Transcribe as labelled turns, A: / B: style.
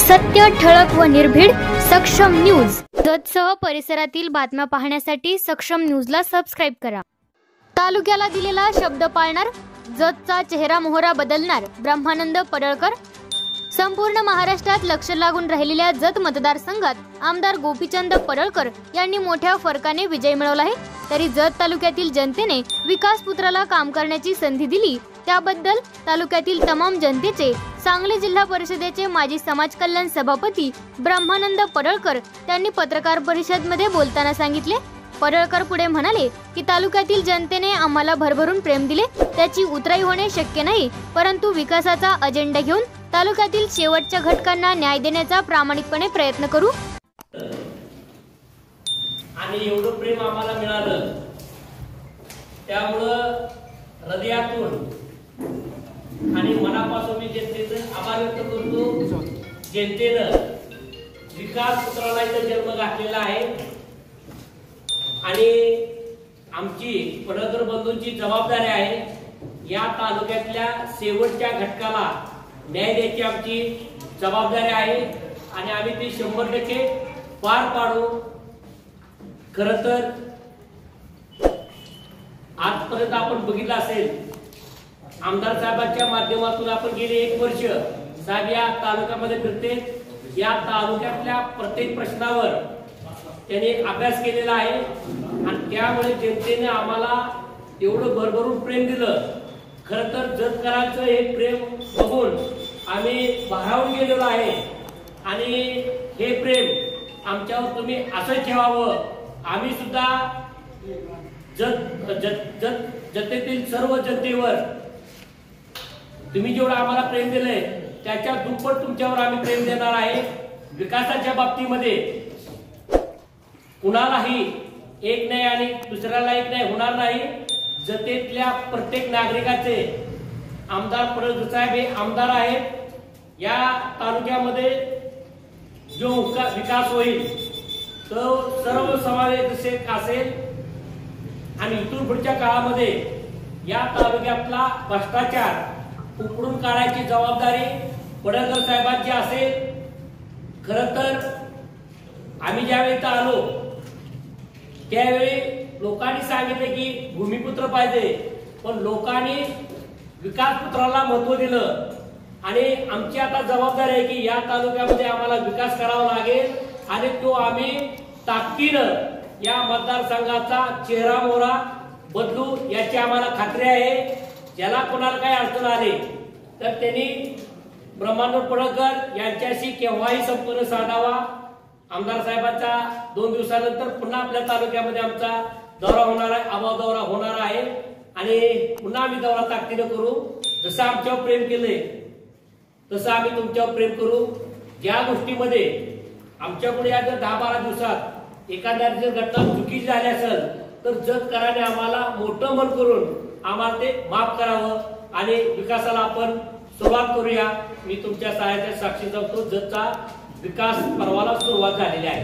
A: सत्य, ठळक व निर्भीड सक्षम न्यूज। जतसह परिसरातील बातम्या पाहण्यासाठी सक्षम न्यूजला सबस्क्राइब करा। तालुक्याला दिलेला शब्द पाळणार, जतचा चेहरा मोहरा बदलणार ब्रह्मानंद पडळकर। संपूर्ण महाराष्ट्रात लक्ष लागून राहिलेल्या जत मतदारसंघात आमदार गोपीचंद पडळकर यांनी मोठ्या फरकाने विजय मिळवला आहे। तरी जत तालुक्यातील जनतेने विकास पुत्राला काम करण्याची संधी दिली, त्याबद्दल तालुक्यातील तमाम जनतेचे सांगली जिल्हा परिषदेचे माजी समाज कल्याण सभापती ब्रह्मानंद पडळकर यांनी पत्रकार परिषद मध्ये बोलताना सांगितले। पडळकर पुढे म्हणाले की तालुक्यातील जनतेने आम्हाला भरभरून प्रेम दिले, त्याची उतराई होणे शक्य नाही, परंतु विकासाचा अजेंडा घेऊन तालुक्यातील शेवटच्या घटकांना न्याय देण्याचा प्रामाणिकपणे प्रयत्न करू।
B: आणि एवढं प्रेम आम्हाला मिळालं, त्यामुळे हृदयातून आणि मनापासून मी जनतेचे आभार व्यक्त करतो। जनतेनं विकास पुत्राला इथं जन्म घातलेला आहे आणि आमची पडळकर बंधूंची जबाबदारी आहे या तालुक्यातल्या शेवटच्या घटकाला न्याय द्यायची आमची जबाबदारी आहे आणि आम्ही ती 100% पार पाडू। खरं तर आजपर्यंत आपण बघितलं असेल, आमदार साहेबांच्या माध्यमातून आपण गेले 1 वर्ष साहेब या तालुक्यामध्ये फिरते, या तालुक्यातल्या प्रत्येक प्रश्नावर त्यांनी अभ्यास केलेला आहे आणि त्यामुळे जनतेने आम्हाला एवढं भरभरून प्रेम दिलं। खरं तर जतकरांचं हे प्रेम बघून आम्ही भारावून गेलेलो आहे आणि हे प्रेम आमच्यावर तुम्ही असं ठेवावं। आम्ही सुद्धा जतेतील सर्व जनतेवर तुम्ही जेवढं आम्हाला प्रेम दिलंय त्याच्या दुप्पट तुमच्यावर आम्ही प्रेम देणार आहे। विकासाच्या बाबतीमध्ये कुणालाही एक नाही आणि दुसऱ्याला एक नाही होणार नाही। जतेतल्या प्रत्येक नागरिकाचे आमदार पडळकर साहेब हे आमदार आहेत। या तालुक्यामध्ये जो विकास होईल तो सर्व समावेशक असेल आणि इथून पुढच्या काळामध्ये या तालुक्यातला भ्रष्टाचार उकळून काढायची जबाबदारी पडळकर साहेबांची असेल। खरं तर आम्ही ज्यावेळी इथं आलो त्यावेळी लोकांनी सांगितले की भूमिपुत्र पाहिजे, पण लोकांनी विकास पुत्राला महत्व दिलं आणि आमची आता जबाबदारी आहे की या तालुक्यामध्ये आम्हाला विकास करावा लागेल आणि तो आम्ही ताकदीनं या मतदारसंघाचा चेहरा मोहरा बदलू याची आम्हाला खात्री आहे। ज्याला कोणाला काही अडचण आली तर त्यांनी ब्रह्मानंद पडळकर यांच्याशी केव्हाही संपर्क साधावा। आमदार साहेबांचा 2 दिवसानंतर पुन्हा आपल्या तालुक्यामध्ये आमचा दौरा होणार आहे, आवाज दौरा होणार आहे आणि पुन्हा आम्ही दौरा ताकदीनं करू। जसं आमच्यावर प्रेम केलंय तसं आम्ही तुमच्यावर प्रेम करू। ज्या गोष्टीमध्ये आमच्याकडे या 10-12 दिवसात एखाद्या जर घटना चुकीची झाली असेल तर जतकराने आम्हाला मोठं मन करून आम्हाला ते माफ करावं आणि विकासाला आपण सुरुवात करूया। मी तुमच्या सहाय्याच्या साक्षी जातो, जतचा विकास पर्वाला सुरुवात झालेली आहे।